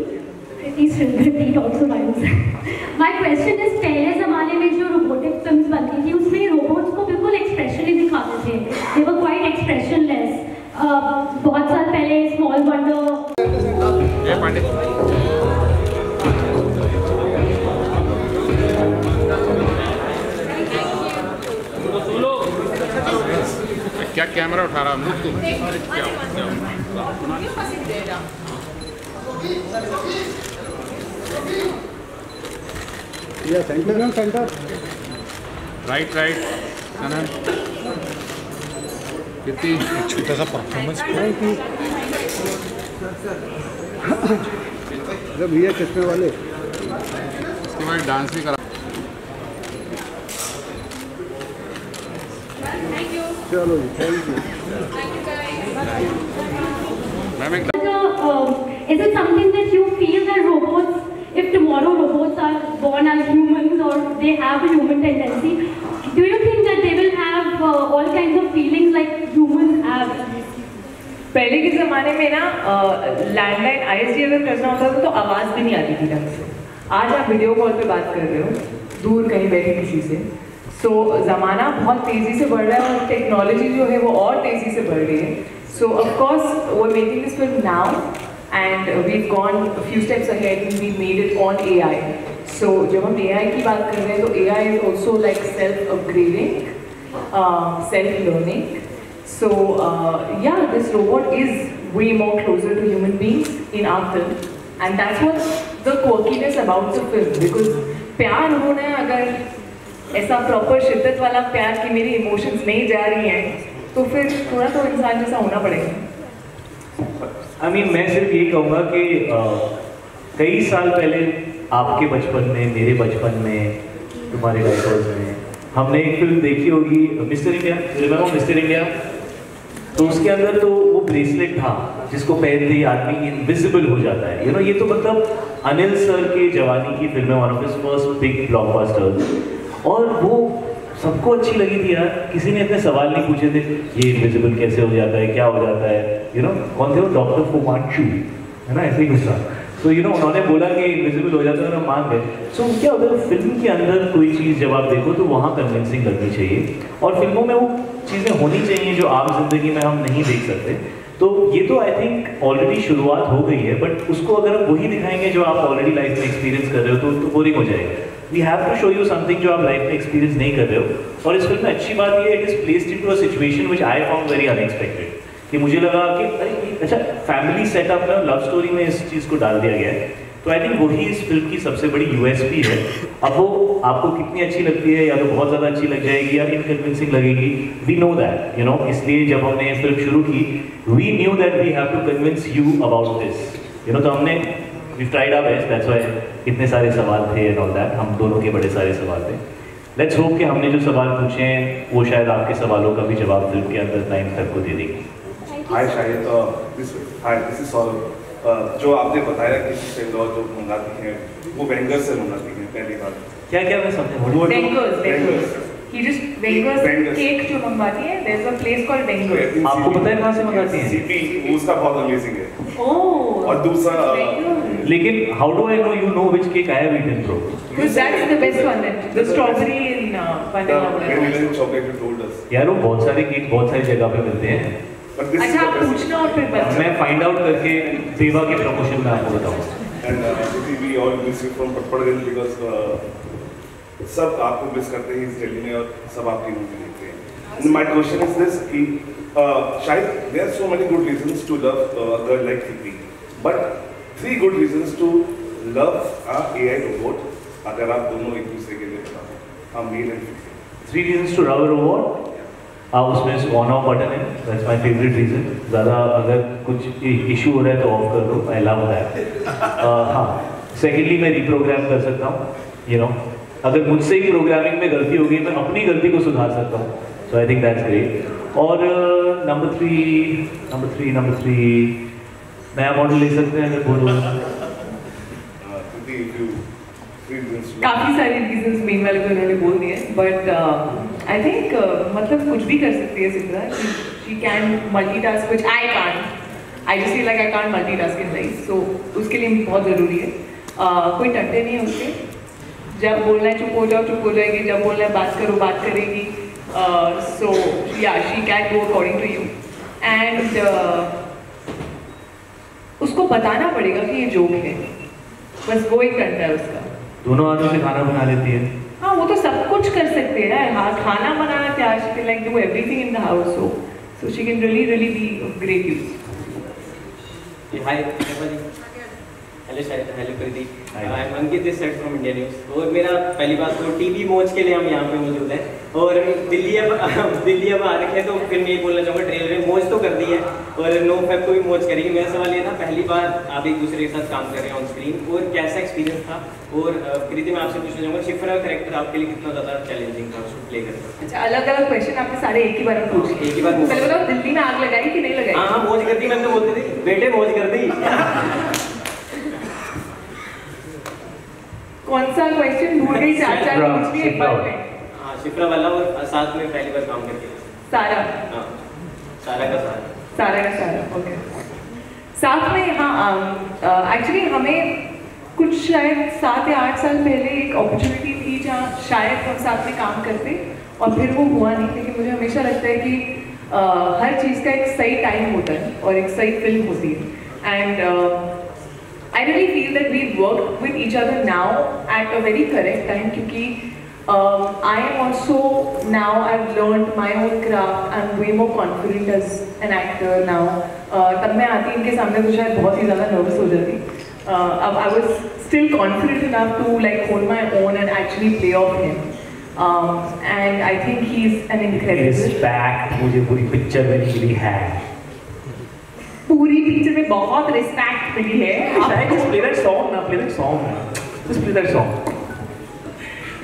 Kriti also rhymes. My question is, पहले ज़माने में जो रोबोटिक फिल्म्स बनती थी उसमें रोबोट्स को बिल्कुल एक्सप्रेशन ही दिखाते थे, they were quite expressionless. बहुत साल पहले स्मॉल वंडर क्या कैमरा उठा रहा हूँ तुम? सेंटर राइट कनन कितनी छोटा सा परफॉर्मेंस भैया चश्मे वाले, इसके बाद डांस भी करा। चलो जी, thank you. Is it something that you feel that robots, if tomorrow robots are born as humans or they have a human tendency, do you think that they will have all kinds of feelings like humans have? पहले के ज़माने में ना landline ISD अगर करना होता था तो आवाज़ भी नहीं आती थी ढंग से। आज आप वीडियो कॉल पे बात कर रहे हो दूर कहीं बैठे किसी से। सो ज़माना बहुत तेज़ी से बढ़ रहा है और टेक्नोलॉजी जो है वो और तेज़ी से बढ़ रही है। So of course we are making this film now and we gone few steps ahead and we made it on AI। सो जब हम AI की बात कर रहे हैं तो AI is also like self upgrading, self learning. So yeah, this robot is way more closer to human beings in our film, and that's what the quirkiness about the film. Because प्यार होना है, अगर ऐसा proper शिद्दत वाला प्यार कि मेरी इमोशंस नहीं जा रही हैं, तो फिर थोड़ा तो इंसान जैसा होना पड़ेगा। I mean, मैं सिर्फ यही कहूँगा कि कई साल पहले आपके बचपन में, मेरे बचपन में, तुम्हारे डायटर्स में हमने एक फिल्म देखी होगी mister India. Remember mister India? तो उसके अंदर तो वो ब्रेसलेट था जिसको पहनते ही आदमी इनविजिबल हो जाता है। ये तो मतलब अनिल सर के जवानी की फिल्म है, one of his first big blockbusters, और वो सबको अच्छी लगी थी यार। किसी ने इतने सवाल नहीं पूछे थे ये इनविजिबल कैसे हो जाता है, क्या हो जाता है, कौन थे वो, डॉक्टर फुमांचू है ना, ऐसे ही कुछ था। तो उन्होंने बोला कि इनविजिबल हो जाता है और हम मान गए। सो क्या होता है, फिल्म के अंदर कोई चीज़ जब आप देखो तो वहाँ कन्विंसिंग लगनी चाहिए, और फिल्मों में वो चीज़ें होनी चाहिए जो आम जिंदगी में हम नहीं देख सकते। तो ये तो आई थिंक ऑलरेडी शुरुआत हो गई है, बट उसको अगर हम वही दिखाएंगे जो आप ऑलरेडी लाइफ में एक्सपीरियंस कर रहे हो तो बोरिंग हो जाएगा। We have to show you something जो आप लाइफ में एक्सपीरियंस नहीं कर रहे हो। और इस फिल्म में अच्छी बात ये है, it is placed into a situation which I found very unexpected, कि मुझे लगा कि अरे अच्छा फैमिली सेटअप में लव स्टोरी में इस चीज़ को डाल दिया गया है। तो आई थिंक वही इस फिल्म की सबसे बड़ी USP है। अब वो आपको कितनी अच्छी लगती है, या तो बहुत ज़्यादा अच्छी लग जाएगी या इनकन्विंसिंग लगेगी, वी नो दैट, इसलिए जब हमने ये फिल्म शुरू की, we knew that we have to convince you about this, तो हमने we tried our best, that's why इतने सारे सवाल थे एंड ऑल दैट। हम दोनों के बड़े सारे सवाल थे। लेट्स होप कि हमने जो सवाल पूछे हैं वो शायद आपके सवालों का भी जवाब फिल्म के अंदर टाइम तक को दे देगी। हाय शायद, दिस इज सौरभ। जो आपने बताया कि जो मंगाती हैं वो वेंगर से मंगाती हैं पहली बार, क्या मैं समझा? वेंगर्स ही जस्ट वेंगर्स केक जो मंगवाती है, there is a place called Wengers. आपको पता है कहाँ से मंगाती हैं? सीपी, उसका बहुत अमेजिंग है। ओह, और दूसरा लेकिन how do I know you know which cake I have eaten bro? Because that is the best one, the strawberry in vanilla vanilla chocolate you told us। यार वो बहुत सारे केक बहुत सारी जगह पे मिलते हैं। अच्छा, आप पूछना और फिर बताओ। मैं फाइंड आउट करके देवा के प्रमोशन में आपको बताऊंगा। And we all miss you from Patparganj because सब आपको मिस करते हैं इस दिल्ली में और सब आपकी मूवी देखते हैं। माय क्वेश्चन इज दिस कि शायद there are so many good reasons to love a girl like CP, but 3 good reasons to love a AI robot, अगर आप दोनों एक दूसरे के लिए बताओ, male and female. 3 reasons to love a robot। उसमें ऑन ऑफ बटन है, दैट्स माय फेवरेट रीजन। ज़्यादा अगर कुछ इशू हो रहा है तो ऑफ कर दो, आई लव दैट। हाँ, सेकेंडली मैं रिप्रोग्राम कर सकता हूँ, अगर मुझसे ही प्रोग्रामिंग में गलती होगी मैं अपनी गलती को सुधार सकता हूँ। सो आई थिंक दैट्स ग्रेट। और नंबर थ्री नया मॉडल ले सकते हैं अगर बोलो। काफ़ी सारे रीजंस मेन वाले को उन्होंने बोल दिए, बट आई थिंक मतलब कुछ भी कर सकती है Sidra. She can multitask which I can't. I just feel like I can't multitask in life, so उसके लिए बहुत ज़रूरी है। कोई टट्टे नहीं है उसके, जब बोलना है चुप हो जाओ चुप हो जाएगी, जब बोलना है बात करो बात करेगी। सो या she can go according to you, and उसको बताना पड़ेगा कि ये जोक है, बस वो एक करता है उसका। दोनों हाथों से खाना बना लेती है। हाँ, वो तो सब कुछ कर सकते हैं ना। हाँ, खाना बनाना क्या, she can like do everything in the house, so she can really be of great use. Hi, hello शायद, hello Kriti, I am Ankit this side from India News. और मेरा पहली बात तो टीवी मौज के लिए हम यहाँ पे मौजूद हैं, और दिल्ली अब आ रखे हैं, तो फिर मैं ये बोलना चाहूँगा ट्रेलर में मौज तो कर दी है और नो फैब को भी मौज करेगी। मेरा सवाल ये था, पहली बार आप एक दूसरे के साथ काम कर रहे हैं ऑन स्क्रीन, और कैसा एक्सपीरियंस था? और कृति मैं आपसे पूछना चाहूँगा, शिफ्रा का कैरेक्टर आपके लिए कितना ज़्यादा चैलेंजिंग था उसको प्ले करना? अच्छा, अलग अलग क्वेश्चन आपने सारे एक ही बार में पूछ लिए। एक ही बार पहले बताओ, दिल्ली में आग लगाई कि नहीं लगाई? हाँ, मौज कर दी। मैं तो बोलती थी बेटे मौज कर दी। कौन सा क्वेश्चन भूल गई? चार पूछ लिए एक बार में। हाँ, शिफ्रा वाला, और साथ में पहली बार काम करके सारा। हाँ, सारा का सारा। सारा का सारा, ओके। साथ में हाँ, एक्चुअली हमें कुछ शायद 7 या 8 साल पहले एक अपॉर्चुनिटी थी जहाँ शायद हम साथ में काम करते और फिर वो हुआ नहीं, लेकिन मुझे हमेशा लगता है कि हर चीज़ का एक सही टाइम होता है और एक सही फिल्म होती है। And I really feel that we work with each other now at a very correct time, क्योंकि I am also now I have learned my own craft, I am way more confident as an actor now. तब मैं आती इनके सामने तो शायद बहुत ही ज़्यादा नर्वस हो जाती। अब I was still confident enough to like hold my own and actually play off him, and I think he's an incredible. Respect मुझे पूरी पिक्चर में मिली है। पूरी पिक्चर में बहुत रिस्पेक्ट मिली है। शायद just play that song ना, play that song ना, just play that song.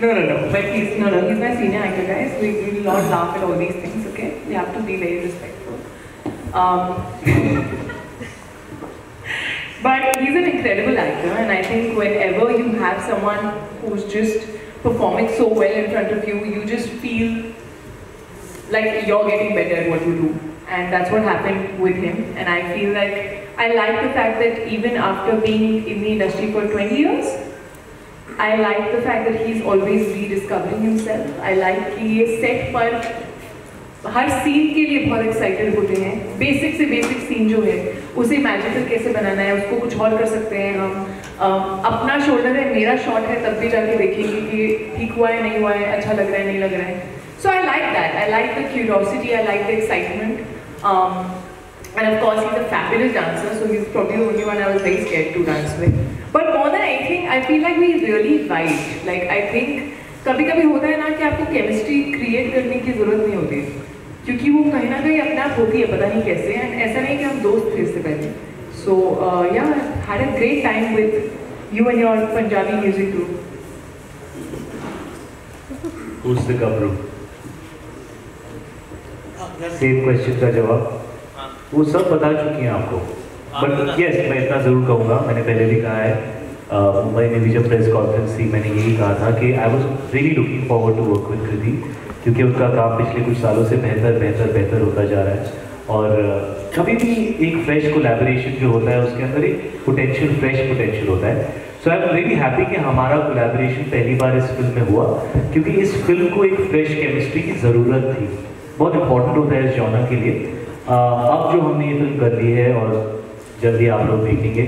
No, but he's my senior actor, guys. We will not laugh at all these things, okay? We have to be very respectful. But he's an incredible actor, and I think whenever you have someone who's just performing so well in front of you, you just feel like you're getting better at what you do. And that's what happened with him. And I feel like I like the fact that even after being in the industry for 20 years, I like the fact that he's always rediscovering himself. I like कि ये set पर हर scene के लिए बहुत excited होते हैं। Basic से basic scene जो है उसे मैजिकल कैसे बनाना है, उसको कुछ और कर सकते हैं हम। अपना शोल्डर है, मेरा शॉट है, तब भी जाके देखेंगे कि ठीक हुआ है नहीं हुआ है, अच्छा लग रहा है नहीं लग रहा है। So I like that, I like the curiosity, I like the excitement, and of course he is a fabulous dancer, so he is probably the only one I was very scared to dance with. But more than anything I feel like we really vibe, like I think कभी कभी होता है ना कि आपको chemistry create करने की जरूरत नहीं होती, क्योंकि वो कहीं ना कहीं अपने आप होती है, पता नहीं कैसे। एंड ऐसा नहीं कि हम दोस्त थे इससे पहले। सो या had a great time with you and your Punjabi music group. Who's the gabru? Same question का जवाब वो सब बता चुकी हैं आपको, बट यस मैं इतना ज़रूर कहूँगा, मैंने पहले भी कहा है, मुंबई में भी जब प्रेस कॉन्फ्रेंस थी मैंने यही कहा था कि I was really looking forward to work with Kriti, क्योंकि उनका काम पिछले कुछ सालों से बेहतर होता जा रहा है। और कभी भी एक फ्रेश कोलैबोरेशन जो होता है उसके अंदर एक फ्रेश पोटेंशियल होता है। So I am really happy कि हमारा कोलैबोरेशन पहली बार इस फिल्म में हुआ, क्योंकि इस फिल्म को एक फ्रेश केमिस्ट्री की ज़रूरत थी, बहुत इंपॉर्टेंट होता है इस जॉनर के लिए। अब जो हमने ये फिल्म कर ली है और जल्दी आप लोग देखेंगे,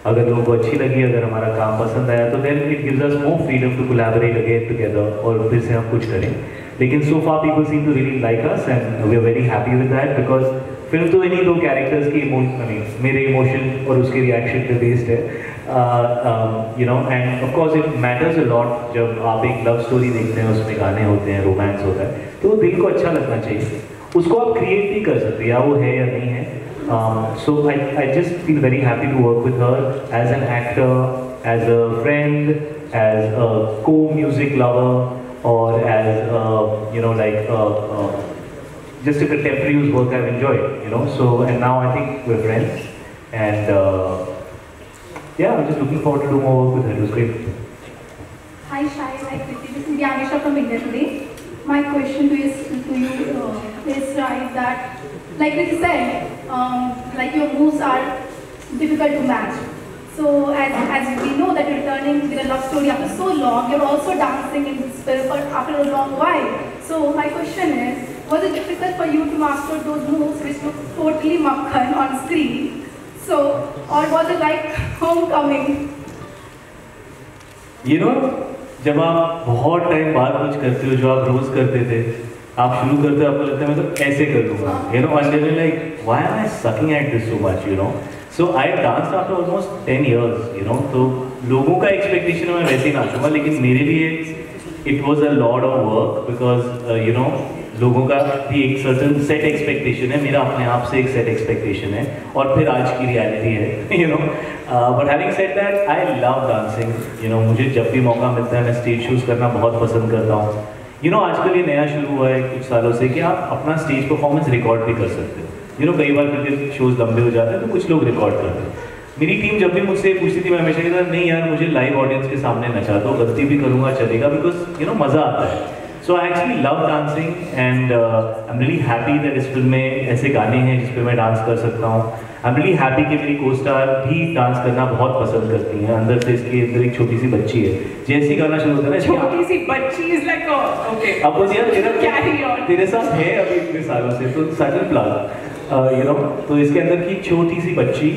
अगर लोगों को अच्छी लगी, अगर हमारा काम पसंद आया तो then it gives us more freedom to collaborate again together और फिर से हम कुछ करें। लेकिन so far people seem to really like us and we are very happy with that, because film तो इन्हीं 2 कैरेक्टर्स की मेरे इमोशन और उसके रिएक्शन पे बेस्ड है, you know, and of course it matters a lot. जब आप एक लव स्टोरी देखते हैं, उसमें गाने होते हैं, रोमांस होता है, तो दिल को अच्छा लगना चाहिए। उसको आप क्रिएट भी कर सकते हैं, या वो है या नहीं है। So I just feel very happy to work with her as an actor, as a friend, as a co-music lover, or as just a contemporary whose work I've enjoyed, you know. So and now I think we're friends, and yeah, I'm just looking forward to do more work with her. It was great. Hi Shai, hi Kriti. This is Yanisha from India Today. My question to you is right that, like Kriti said, like your moves are difficult to match. So as we know that you're returning with a love story after so long, you're also dancing in this film after a long while. So my question is, was it difficult for you to master those moves which look totally makhan on screen? So, or was it like homecoming? You know, जब आप बहुत time बाद कुछ करते हो जो आप रोज करते थे, आप शुरू करते हो, आपको लगता है मैं तो ऐसे कर लूँगा, you know, and then like why am I sucking at this so much, you know? So I danced after almost 10 years, you know, तो लोगों का expectation मैं वैसे ही नाचूंगा, लेकिन मेरे लिए it was a lot of work because you know, लोगों का भी एक certain set expectation है, मेरा अपने आप से एक set expectation है, और फिर आज की reality है, you know. But having said that, I love dancing, you know, मुझे जब भी मौका मिलता है मैं stage shows करना बहुत पसंद करता हूँ। You know, आजकल ये नया शुरू हुआ है कुछ सालों से कि आप अपना stage performance record भी कर सकते हो। You know, कई बार क्रिकेट शोज लंबे हो जाते हैं तो कुछ लोग रिकॉर्ड करते हैं। मेरी टीम जब भी मुझसे पूछती थी, मैं हमेशा कहता नहीं यार, मुझे लाइव ऑडियंस के सामने नचा दो, गलती भी करूँगा चलेगा, बिकॉज यू नो मज़ा आता है। So I actually love dancing and I'm really happy that इस फिल्म में ऐसे गाने हैं जिस पे मैं डांस कर सकता हूँ. I'm really happy कि मेरी co-star भी डांस करना बहुत पसंद करती हैं. अंदर से इसके अंदर एक छोटी सी बच्ची है. जैसे ही गाना शुरू होता है ना, छोटी सी बच्ची is like okay. अब वो यार तेरे साथ है अभी इतने सालों से, तो सडन प्लान यू नो. तो इसके अंदर की छोटी सी बच्ची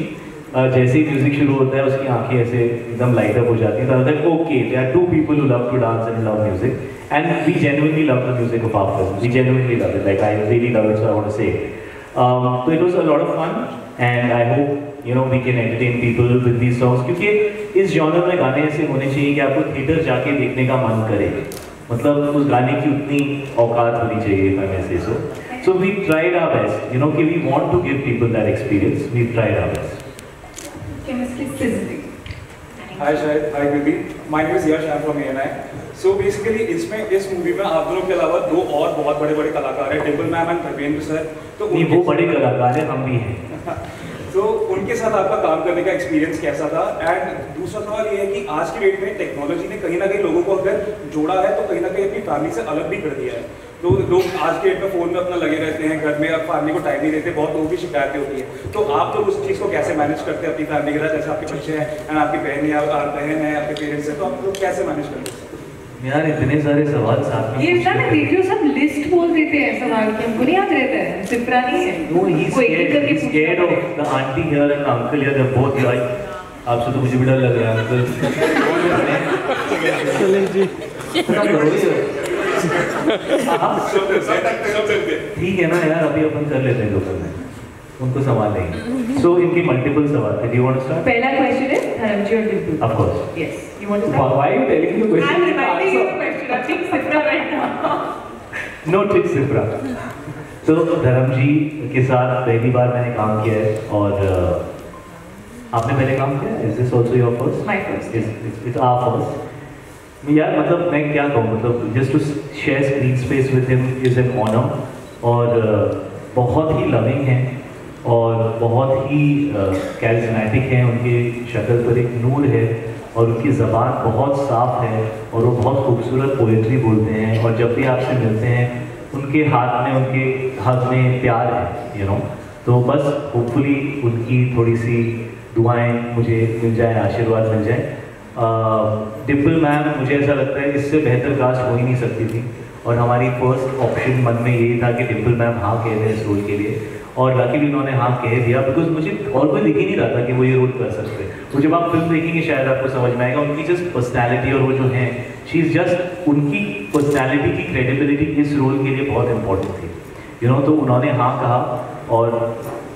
जैसे ही म्यूजिक शुरू होता है उसकी आंखें ऐसे एकदम लाइट अप हो जाती हैं. तो okay, there are 2 people who love to dance and love music, and we genuinely love the music of our film. We genuinely love it. Like I really love it, so I want to say it. So it was a lot of fun, and I hope you know we can entertain people with these songs. क्योंकि इस genre में गाने ऐसे होने चाहिए कि आपको theatre जाके देखने का मन करे. मतलब उस गाने की उतनी औकात होनी चाहिए, if I may say so. So we tried our best. You know कि we want to give people that experience. We tried our best. Chemistry sizzling. Hi Shahid, hi Kriti. My name is Yash. I'm from ANI. So basically इस movie में आप दोनों के अलावा 2 और बहुत बड़े कलाकार हैं, Dimple ma'am and Dharmendra sir. तो नहीं, वो बड़े कलाकार हैं, हम भी हैं. तो उनके साथ आपका काम करने का एक्सपीरियंस कैसा था? एंड दूसरा सवाल ये है कि आज की डेट में टेक्नोलॉजी ने कहीं ना कहीं लोगों को अगर जोड़ा है तो कहीं ना कहीं अपनी फैमिली से अलग भी कर दिया है. तो लोग आज के डेट में फ़ोन में अपना लगे रहते हैं, घर में अब फैमिली को टाइम नहीं देते, बहुत लोगों की शिकायतें होती है. तो आप तो उस चीज़ को कैसे मैनेज करते हैं अपनी फैमिली के साथ? जैसे आपके बच्चे हैं एंड आपकी बहन है, आपके पेरेंट्स हैं, तो आप लोग कैसे मैनेज करते हैं? यार इतने सारे सवाल साथ में. ये ना मैं देख रही हूँ सब लिस्ट बोल देते हैं सवाल की, हमको नहीं याद रहता है. सिप्रा नहीं है. No, he's scared of the auntie here and the uncle here. They're both like, आपसे तो मुझे भी डर लग रहा है अंकल. चलें जी. ठीक है ना यार, अभी अपन कर लेते हैं दोपहर में, उनको संभाल लेंगे. So इनकी मल्टीपल सवाल थे. Do you want to start? पहला क्वेश्चन है धर्मजी और Dimple. Of course. Yes. You want to start? Why are you telling me the question? I'm reminding you the question. I think Sifra right now. No trick Sifra. तो धर्म जी के साथ पहली बार मैंने काम किया है. और आपने पहले काम किया? Is this also your first? My first. It's our first. यार मतलब मैं क्या कहूँ, मतलब just to share screen space with him is an honor. और बहुत ही लविंग हैं और बहुत ही कैरिज्मेटिक हैं. उनके शक्ल पर एक नूर है और उनकी ज़बान बहुत साफ है और वो बहुत खूबसूरत पोएट्री बोलते हैं. और जब भी आपसे मिलते हैं उनके हाथ में, उनके हाथ में प्यार है, यू नो. तो बस होपफुली उनकी थोड़ी सी दुआएं मुझे मिल जाए, आशीर्वाद मिल जाए. डिम्पल मैम, मुझे ऐसा लगता है इससे बेहतर कास्ट हो ही नहीं सकती थी. और हमारी फर्स्ट ऑप्शन मन में यही था कि डिम्पल मैम हाँ कह रहे हैं इस रोल के लिए. और लकीली उन्होंने हाँ कह दिया, बिकॉज मुझे और कोई दिख ही नहीं रहा था कि वो ये रोल कर सकते. तो जब आप फिल्म देखेंगे शायद आपको समझ में आएगा. उनकी जस्ट पर्सनैलिटी और वो जो हैं, शी इज़ जस्ट, उनकी पर्सनैलिटी की क्रेडिबिलिटी इस रोल के लिए बहुत इंपॉर्टेंट थी, यू नो. तो उन्होंने हाँ कहा और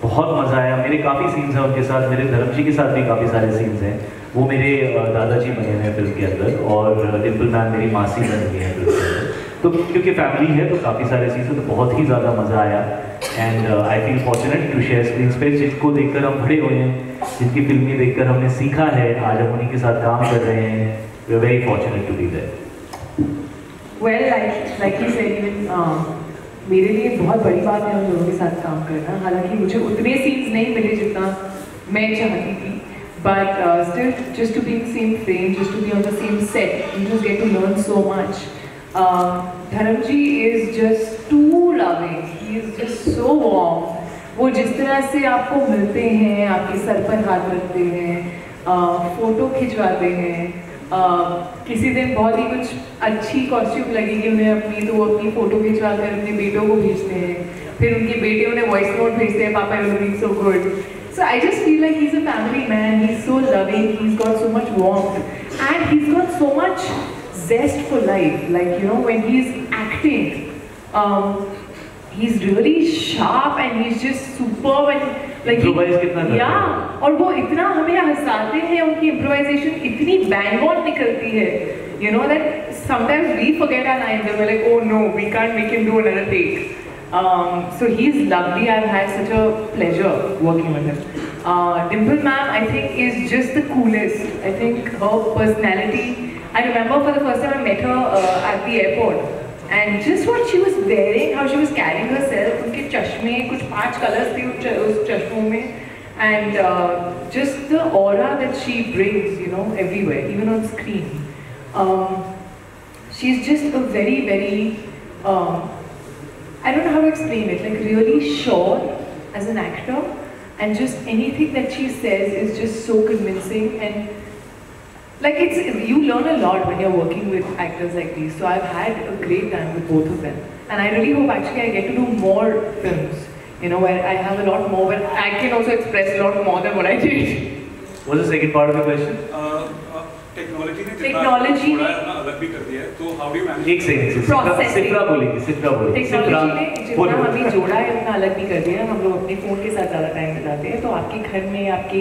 बहुत मज़ा आया. मेरे काफ़ी सीन्स हैं उनके साथ, मेरे धर्म जी के साथ भी काफ़ी सारे सीन्स हैं. वो मेरे दादाजी बने हुए हैं फिल्म के अंदर और डिम्पल मैम मेरी मासी बन गई हैं फिल्म के अंदर. तो क्योंकि फैमिली है तो काफ़ी सारे सीन्स हैं, तो बहुत ही ज़्यादा मज़ा आया. And I feel fortunate to share screen space. जिनको देखकर हम बड़े हुए हैं, जिनकी फिल्में देखकर हमने सीखा है, आज हम उन्हीं के साथ काम कर रहे हैं. We are very fortunate to be there. Well, like he said, even मेरे लिए बहुत बड़ी बात है उन लोगों के साथ काम करना. हालांकि मुझे उतने सीन्स नहीं मिले जितना मैं चाहती थी, but still just to be in the same frame, just to be on the same set, you just get to learn so much. Dharamji is just too loving. He is just so warm. वो जिस तरह से आपको मिलते हैं, आपके sir पर हाथ रखते हैं, फोटो खिंचवाते हैं. किसी दिन बहुत ही कुछ अच्छी कॉस्ट्यूम लगेगी उन्हें अपनी, तो वो अपनी फ़ोटो खिंचवा कर अपने बेटों को भेजते हैं. फिर उनके बेटे उन्हें वॉइस नोट भेजते हैं, पापा you looking so good. So I just feel like he's a family man. He's so loving. He's got so much warmth, and he's got so much zest for life. Like, you know, when he's acting, he's really sharp and he's just superb and like yeah. और वो इतना हमें हंसाते हैं, उनकी improvisation इतनी bang on निकलती है. You know that sometimes we forget our lines and we're like, oh no, we can't make him do another take. So he's lovely. I've had such a pleasure working with him. Dimple ma'am, I think, is just the coolest. I think her personality. I remember for the first time I met her at the airport, and just what she was wearing, how she was carrying herself. उनके चश्मे कुछ 5 colors थे उस चश्मों में, and just the aura that she brings, you know, everywhere, even on screen. she's just a very, very, I don't know how to explain it, like really sure as an actor, and just anything that she says is just so convincing, and like you learn a lot when you're working with actors like these. So I've had a great time with both of them, and I really hope actually I get to do more films, you know, where I have a lot more, where I can also express a lot more than what I did. What's the second part of the question? Technology ने technology ने अलग भी कर दिया है, तो how do you manage? एक second, सिफ्रा बोलेंगे। टेक्नोलॉजी ने जितना हमें जोड़ा है उतना अलग भी कर दिया। हम लोग अपने फ़ोन के साथ ज़्यादा टाइम बिताते हैं, तो आपके घर में आपके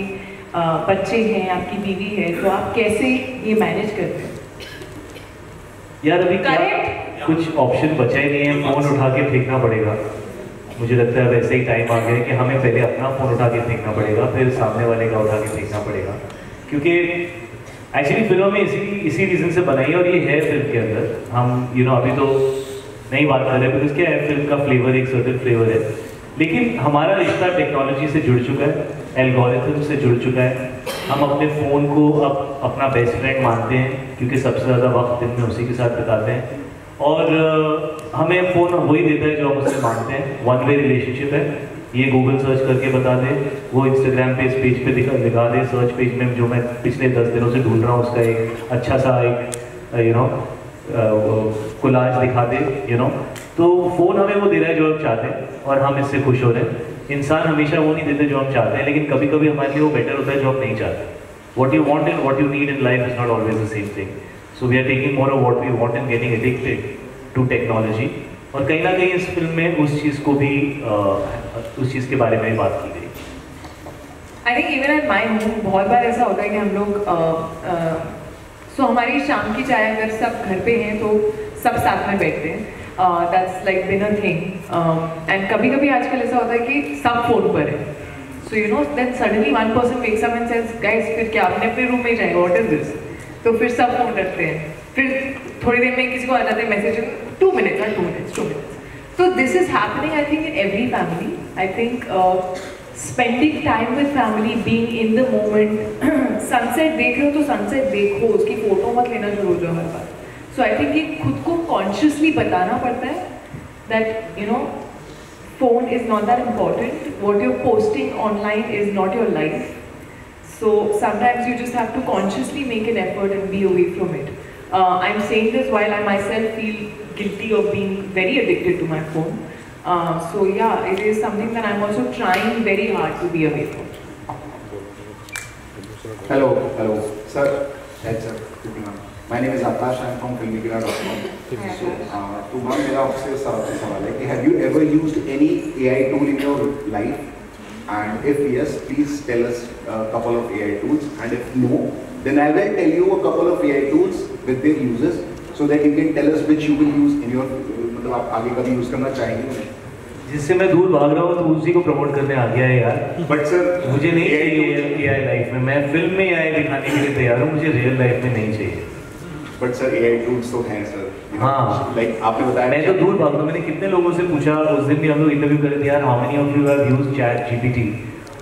बच्चे हैं, आपकी बीवी है, तो आप कैसे ये मैनेज करते हैं? यार अभी कुछ ऑप्शन बचा ही नहीं है, फ़ोन उठा के फेंकना पड़ेगा। मुझे लगता है वैसे ही टाइम आ गया है कि हमें पहले अपना फ़ोन उठा के फेंकना पड़ेगा, फिर सामने वाले का उठा के फेंकना पड़ेगा, क्योंकि एक्चुअली फिल्म में इसी रीज़न से बनाई है, और ये है फिल्म के अंदर। हम अभी तो नहीं बात कर रहे, बिकॉज क्या है, फिल्म का फ्लेवर एक सर्टेन फ्लेवर है, लेकिन हमारा रिश्ता टेक्नोलॉजी से जुड़ चुका है, एल्गोरिथम से जुड़ चुका है। हम अपने फ़ोन को अब अपना बेस्ट फ्रेंड मानते हैं, क्योंकि सबसे ज़्यादा वक्त दिन में उसी के साथ बिताते हैं, और हमें फ़ोन वही देता है जो हम उससे मांगते हैं। वन वे रिलेशनशिप है, ये गूगल सर्च करके बता दे, वो इंस्टाग्राम पेज पे दिखा दे, सर्च पेज में जो मैं पिछले 10 दिनों से ढूंढ रहा हूँ उसका एक अच्छा सा एक कोलाज दिखा दे, तो फ़ोन हमें वो दे रहा है जो हम चाहते हैं, और हम इससे खुश हो रहे हैं। इंसान हमेशा वो नहीं देते जो हम चाहते हैं, लेकिन कभी कभी हमारे लिए वो बेटर होता है जो हम नहीं चाहते। What you want and what you need in life is not always the same thing, so we are taking more of what we want and getting addicted to technology. और कहीं ना कहीं इस फिल्म में उस चीज़ के बारे में बात की गई। I think even at my home बहुत बार ऐसा होता है कि हम लोग हमारी शाम की चाय अगर सब घर पे हैं तो सब साथ में बैठते हैं, that's like been a thing. And कभी कभी आजकल ऐसा होता है कि सब फोन पर है, so then suddenly one person wakes up and says guys फिर क्या अपने अपने रूम में जाएगा, व्हाट इज दिस? तो फिर सब फोन रखते हैं, फिर थोड़ी देर में किसी को आ जाते हैं message, 2 minutes. So this is happening, I think, in every family. I think spending time with family, being in the moment, sunset देख रहे हो तो sunset देखो, उसकी फोटो मत लेना शुरू हो जाओ हर बार। So I think ये खुद को consciously बताना पड़ता है that phone is not that important. What you're posting online is not your life. So sometimes you just have to consciously make an effort and be away from it. I'm saying this while I myself feel guilty of being very addicted to my phone. So yeah, it is something that I'm also trying very hard to be away from. Hello, sir. My name is Akash. I'm from filmmaker.com. तो ma'am मेरा आपसे सवाल है कि have you ever used any AI tool in your life? And if yes, please tell us a couple of AI tools. And if no, then I will tell you a couple of AI tools with their uses, so that you can tell us which you will use in your मतलब आप आगे कभी use करना चाहेंगे। जिससे मैं दूर भाग रहा हूँ तो उसी को प्रमोट करने आ गया है यार। बट सर मुझे नहीं चाहिए AI लाइफ में, मैं फिल्म में AI दिखाने के लिए तैयार हूँ, मुझे रियल लाइफ में नहीं चाहिए। बट सर AI टूल्स तो हैं सर। हाँ, लाइक आपने बताया मैं तो दूर भाग रहा हूँ। मैंने कितने लोगों से पूछा, उस दिन भी हम लोग इंटरव्यू कर रहे थे यार, how many of you have used ChatGPT,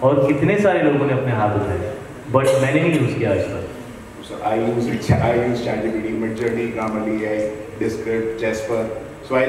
और कितने सारे लोगों ने अपने हाथ उठाए, बट मैंने नहीं यूज़ किया आज तक। I use ChatGPT, Midjourney, Grammarly, Descript, Jasper. So I